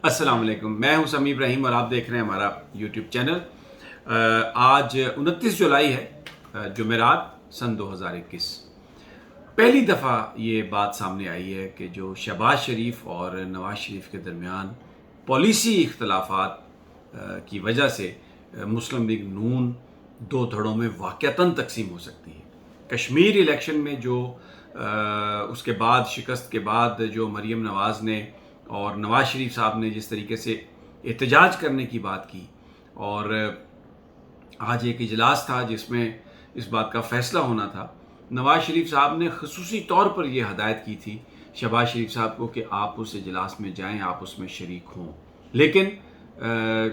अस्सलाम वालेकुम, मैं हूं समी इब्राहिम और आप देख रहे हैं हमारा यूट्यूब चैनल। आज 29 जुलाई है, जुमेरात सन 2021। पहली दफ़ा ये बात सामने आई है कि जो शहबाज शरीफ और नवाज शरीफ के दरमियान पॉलिसी इख्तलाफात की वजह से मुस्लिम लीग नून दो धड़ों में वाक़तन तकसीम हो सकती है। कश्मीर इलेक्शन में जो उसके बाद शिकस्त के बाद जो मरीम नवाज़ ने और नवाज शरीफ साहब ने जिस तरीके से एहतजाज करने की बात की, और आज एक इजलास था जिसमें इस बात का फ़ैसला होना था। नवाज शरीफ साहब ने ख़ुसूसी तौर पर यह हदायत की थी शहबाज शरीफ साहब को कि आप उस इजलास में जाएं, आप उसमें शरीक हों। लेकिन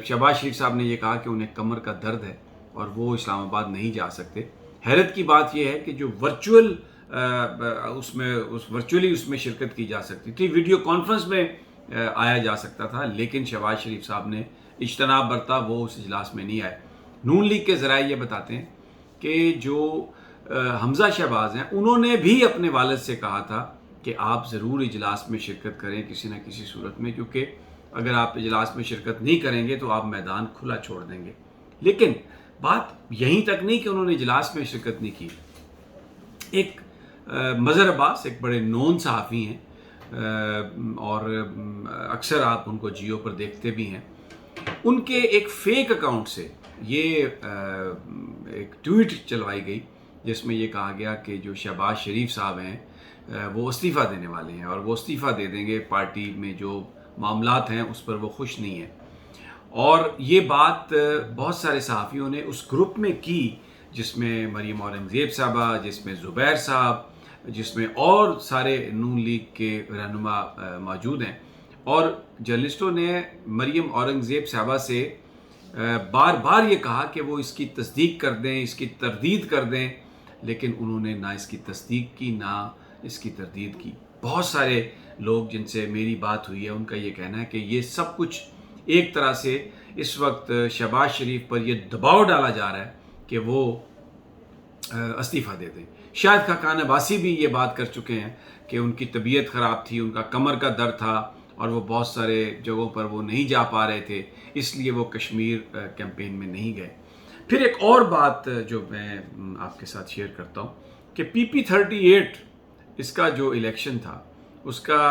शहबाज शरीफ साहब ने यह कहा कि उन्हें कमर का दर्द है और वो इस्लामाबाद नहीं जा सकते। हैरत की बात यह है कि जो वर्चुअली उसमें शिरकत की जा सकती थी, वीडियो कॉन्फ्रेंस में आया जा सकता था, लेकिन शहबाज शरीफ साहब ने इज्तनाब बरता, वो उस इजलास में नहीं आए। नून लीग के ज़राए ये बताते हैं कि जो हमज़ा शहबाज हैं, उन्होंने भी अपने वालिद से कहा था कि आप ज़रूर इजलास में शिरकत करें किसी न किसी सूरत में, क्योंकि अगर आप इजलास में शिरकत नहीं करेंगे तो आप मैदान खुला छोड़ देंगे। लेकिन बात यहीं तक नहीं कि उन्होंने इजलास में शिरकत नहीं की। एक मज़हर अब्बास एक बड़े नोन सहाफ़ी हैं और अक्सर आप उनको जियो पर देखते भी हैं। उनके एक फ़ेक अकाउंट से ये एक ट्वीट चलवाई गई जिसमें ये कहा गया कि जो शहबाज शरीफ साहब हैं वो इस्तीफ़ा देने वाले हैं और वो इस्तीफ़ा दे देंगे, पार्टी में जो मामलात हैं उस पर वो खुश नहीं है। और ये बात बहुत सारे सहाफ़ियों ने उस ग्रुप में की जिसमें मरीम औरंगज़ेब साहबा, जिसमें ज़ुबैर साहब, जिसमें और सारे नून लीग के रहनुमा मौजूद हैं। और जर्नलिस्टों ने मरीम औरंगज़ेब साहबा से बार बार ये कहा कि वो इसकी तस्दीक कर दें, इसकी तरदीद कर दें, लेकिन उन्होंने ना इसकी तस्दीक की ना इसकी तरदीद की। बहुत सारे लोग जिनसे मेरी बात हुई है उनका ये कहना है कि ये सब कुछ एक तरह से इस वक्त शहबाज शरीफ पर यह दबाव डाला जा रहा है कि वो इस्तीफ़ा दे दें। शायद खाकान अब्बासी भी ये बात कर चुके हैं कि उनकी तबीयत ख़राब थी, उनका कमर का दर्द था और वो बहुत सारे जगहों पर वो नहीं जा पा रहे थे, इसलिए वो कश्मीर कैंपेन में नहीं गए। फिर एक और बात जो मैं आपके साथ शेयर करता हूँ कि PP38 इसका जो इलेक्शन था उसका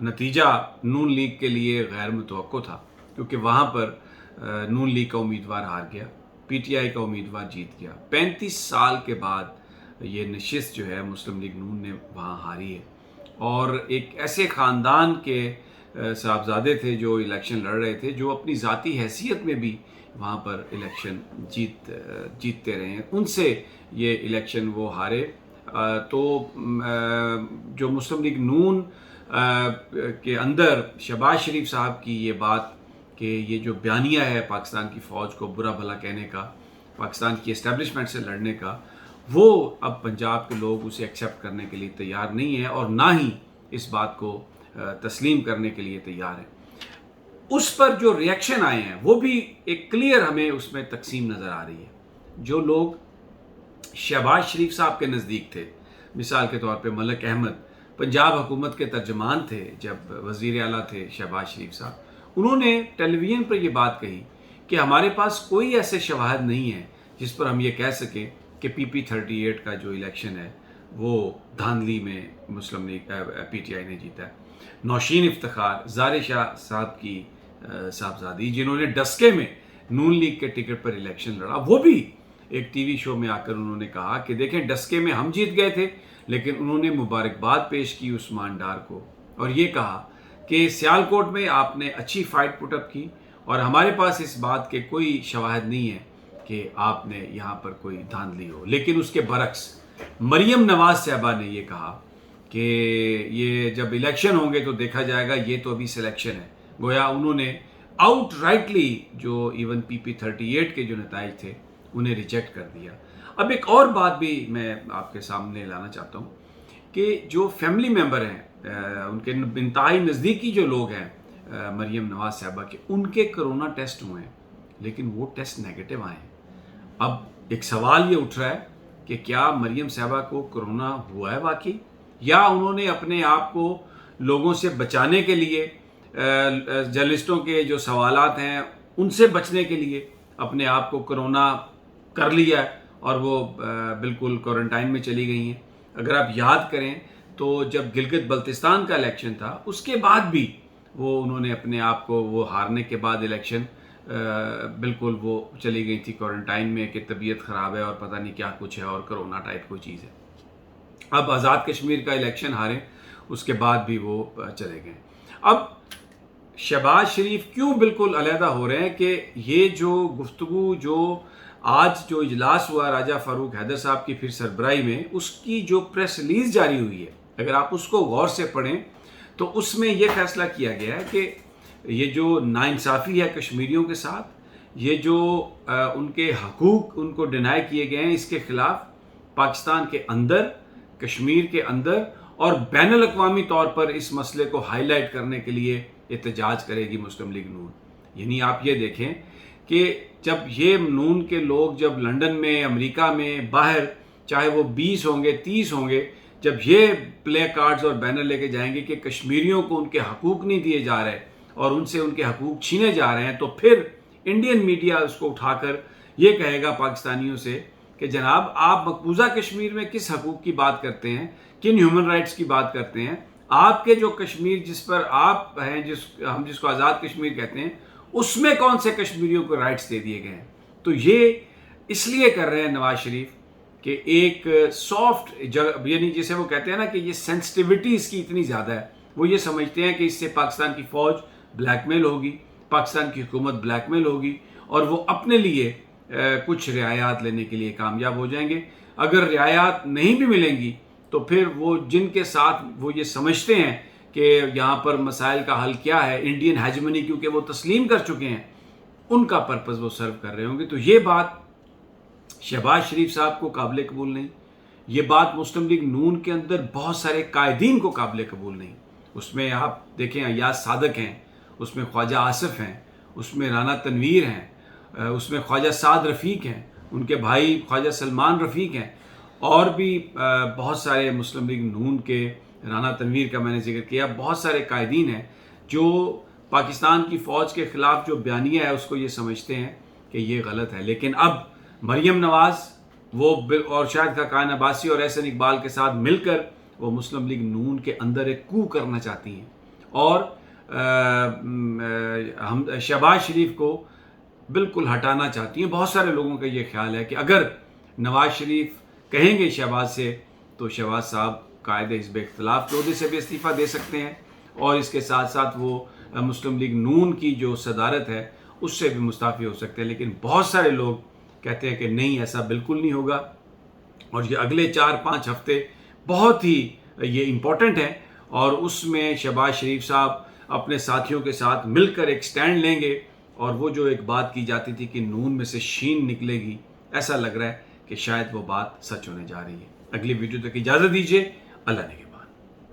नतीजा नून लीग के लिए गैर मुतवक्को था, क्योंकि वहाँ पर नून लीग का उम्मीदवार हार गया, PTI का उम्मीदवार जीत गया। 35 साल के बाद ये नशिस्त जो है मुस्लिम लीग नून ने वहाँ हारी है। और एक ऐसे ख़ानदान के साहबजादे थे जो इलेक्शन लड़ रहे थे, जो अपनी ज़ाती हैसियत में भी वहाँ पर इलेक्शन जीतते रहे हैं, उनसे ये इलेक्शन वो हारे। तो जो मुस्लिम लीग नून के अंदर शहबाज शरीफ साहब की ये बात कि ये जो बयानिया है पाकिस्तान की फ़ौज को बुरा भला कहने का, पाकिस्तान की एस्टेब्लिशमेंट से लड़ने का, वो अब पंजाब के लोग उसे एक्सेप्ट करने के लिए तैयार नहीं है और ना ही इस बात को तस्लीम करने के लिए तैयार है। उस पर जो रिएक्शन आए हैं वो भी एक क्लियर हमें उसमें तकसीम नज़र आ रही है। जो लोग शहबाज शरीफ साहब के नज़दीक थे, मिसाल के तौर पे मलिक अहमद पंजाब हुकूमत के तर्जमान थे जब वज़ीर आला थे शहबाज शरीफ साहब, उन्होंने टेलीविज़न पर यह बात कही कि हमारे पास कोई ऐसे शवाहद नहीं है जिस पर हम ये कह सकें कि PP38 का जो इलेक्शन है वो धांधली में मुस्लिम लीग PTI ने जीता है। नौशीन इफ्तिखार, ज़ारे शाह साहब की साहबजादी, जिन्होंने डस्के में नून लीग के टिकट पर इलेक्शन लड़ा, वो भी एक TV शो में आकर उन्होंने कहा कि देखें डस्के में हम जीत गए थे, लेकिन उन्होंने मुबारकबाद पेश की उस्मान डार को और ये कहा कि सियालकोट में आपने अच्छी फ़ाइट पुटअप की और हमारे पास इस बात के कोई शवाहद नहीं है कि आपने यहाँ पर कोई धांधली हो। लेकिन उसके बरक्स मरीम नवाज़ साहबा ने ये कहा कि ये जब इलेक्शन होंगे तो देखा जाएगा, ये तो अभी सिलेक्शन है। गोया उन्होंने आउटराइटली जो इवन PP38 के जो नताइज थे उन्हें रिजेक्ट कर दिया। अब एक और बात भी मैं आपके सामने लाना चाहता हूँ कि जो फैमिली मेम्बर हैं, उनके इंतहाई नज़दीकी जो लोग हैं मरीम नवाज़ साहबा के, उनके कोरोना टेस्ट हुए हैं लेकिन वो टेस्ट नेगेटिव आए हैं। अब एक सवाल ये उठ रहा है कि क्या मरीम साहबा को कोरोना हुआ है वाकई, या उन्होंने अपने आप को लोगों से बचाने के लिए جرنلسٹوں کے جو سوالات ہیں ان سے بچنے کے لیے اپنے آپ کو کرونا کر لیا ہے اور وہ بالکل کوارنٹائن میں چلی گئی ہیں۔ اگر آپ یاد کریں تو جب گلگت بلتستان کا الیکشن تھا اس کے بعد بھی وہ انہوں نے اپنے آپ کو وہ ہارنے کے بعد الیکشن بالکل وہ چلی گئی تھی کوارنٹائن میں کہ طبیعت خراب ہے اور پتہ نہیں کیا کچھ ہے اور کرونا ٹائپ کوئی چیز ہے۔ اب آزاد کشمیر کا الیکشن ہارے اس کے بعد بھی وہ چلے گئے۔ اب شہباز شریف کیوں بالکل علیحدہ ہو رہے ہیں کہ یہ جو گفتگو جو آج جو اجلاس ہوا راجہ فاروق حیدر صاحب کی پھر سربراہی میں، اس کی جو پریس ریلیز جاری ہوئی ہے، اگر آپ اس کو غور سے پڑھیں تو اس میں یہ فیصلہ کیا گیا ہے کہ یہ جو ناانصافی ہے کشمیریوں کے ساتھ، یہ جو ان کے حقوق ان کو ڈینائی کیے گئے ہیں، اس کے خلاف پاکستان کے اندر، کشمیر کے اندر اور بین الاقوامی طور پر اس مسئلے کو ہائی لائٹ کرنے کے لیے احتجاج کرے گی مسلم لیگ نون۔ یعنی آپ یہ دیکھیں کہ جب یہ نون کے لوگ جب لندن میں، امریکہ میں، باہر چاہے وہ 20 ہوں گے 30 ہوں گے، جب یہ پلے کارڈز اور بینر لے کے جائیں گے کہ کشمیریوں کو ان کے حقوق نہیں دیے جا رہے اور ان سے ان کے حقوق چھینے جا رہے ہیں، تو پھر انڈین میڈیا اس کو اٹھا کر یہ کہے گا پاکستانیوں سے کہ جناب آپ مقبوضہ کشمیر میں کس حقوق کی بات کرتے ہیں، کن ہیومن رائٹس کی بات کرتے ہیں؟ آپ کے جو کشمیر جس پر آپ ہیں، ہم جس کو آزاد کشمیر کہتے ہیں، اس میں کون سے کشمیریوں کو رائٹس دے دیے گئے ہیں؟ تو یہ اس لیے کر رہے ہیں نواز شریف کہ ایک سافٹ یعنی جسے وہ کہتے ہیں نا کہ یہ سینسٹیوٹی اس کی اتنی زیادہ ہے، وہ یہ سمجھتے ہیں کہ اس سے پاکستان کی فوج بلیک میل ہوگی، پاکستان کی حکومت بلیک میل ہوگی اور وہ اپنے لیے کچھ رعایات لینے کے لیے کامیاب ہو جائیں گے۔ اگر رعایات نہیں بھی ملیں گی تو پھر وہ جن کے ساتھ وہ یہ سمجھتے ہیں کہ یہاں پر مسائل کا حل کیا ہے، انڈین ہیجمنی کیونکہ وہ تسلیم کر چکے ہیں، ان کا پرپز وہ سرو کر رہے ہوں گے۔ تو یہ بات شہباز شریف صاحب کو قابل قبول نہیں، یہ بات مسلم لیگ نون کے اندر بہت سارے قائدین کو قابل قبول نہیں۔ اس میں آپ دیکھیں ایاز صادق ہیں، اس میں خواجہ آصف ہیں، اس میں رانا تنویر ہیں، اس میں خواجہ سعد رفیق ہیں، ان کے بھائی خواجہ سلمان رفیق ہیں، اور بھی بہت سارے مسلم لیگ نون کے، رانا تنویر کا میں نے ذکر کیا، بہت سارے قائدین ہیں جو پاکستان کی فوج کے خلاف جو بیانیہ ہے اس کو یہ سمجھتے ہیں کہ یہ غلط ہے۔ لیکن اب مریم نواز وہ اور شاہد خاقان عباسی اور احسن اقبال کے ساتھ مل کر وہ مسلم لیگ نون کے اندر ایک کو کرنا چاہتی ہیں اور ہم شہباز شریف کو بالکل ہٹانا چاہتی ہیں۔ بہت سارے لوگوں کا یہ خیال ہے کہ اگر نواز شریف کہیں گے شہباز سے تو شہباز صاحب قائد حزب اختلاف کے عہدے سے بھی استعفیٰ دے سکتے ہیں اور اس کے ساتھ ساتھ وہ مسلم لیگ نون کی جو صدارت ہے اس سے بھی مستعفی ہو سکتے ہیں۔ لیکن بہت سارے لوگ کہتے ہیں کہ نہیں، ایسا بالکل نہیں ہوگا اور یہ اگلے 4-5 ہفتے بہت ہی یہ امپورٹنٹ ہیں اور اس میں شہباز شریف صاحب اپنے ساتھیوں کے ساتھ مل کر ایک سٹینڈ لیں گے اور وہ جو ایک بات کی جاتی تھی کہ نون میں سے شین نکلے گی، ایسا لگ رہا ہے کہ شاید وہ بات سچ ہونے جا رہی ہے۔ اگلی ویڈیو تک اجازت دیجیے، اللہ نے